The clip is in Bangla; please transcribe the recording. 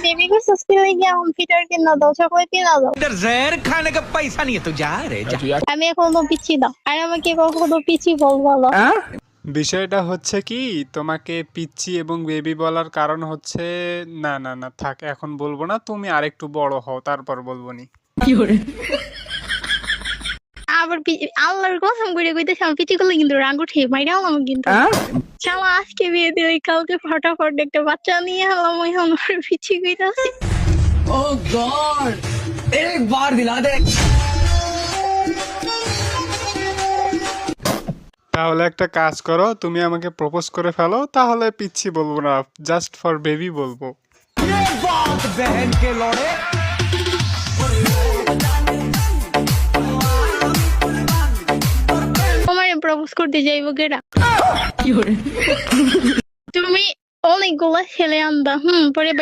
बेबी को सस्ती लगी हम फिटर কিনা দাও চকলেট কিনা দাও इधर जहर खाने का पैसा नहीं है तो जा रे जा আমি এখনো পিচ্ছি দাও আর আমাকে কখনো পিচ্ছি বলবো না বিষয়টা হচ্ছে কি তোমাকে পিচ্চি এবং বেবি বলার কারণ হচ্ছে না না না থাক এখন বলবো না তুমি আরেকটু বড় হও তারপর বলবো নি আবার আল্লাহর কসম করে কইতেছি আমি পিচ্ছি করলে কিন্তু রাগ উঠে মাইরাও আমি কিন্তু শালা আজকে বিয়ে দিয়ে কালকে ফটাফট একটা বাচ্চা নিয়ে হলাম ওই আমার পিচ্ছি কইতাছি ओ गॉड एक बार दिला दे তাহলে একটা কাজ করো তুমি আমাকে প্রপোজ করে ফেলো তাহলে পিচ্চি বলবো না জাস্ট ফর বেবি বলবো बात बहन के लौड़े তোমারে প্রপোজ করতে যাইবো কেডা তুমি অনেকগুলা ছেলে আনবা পরে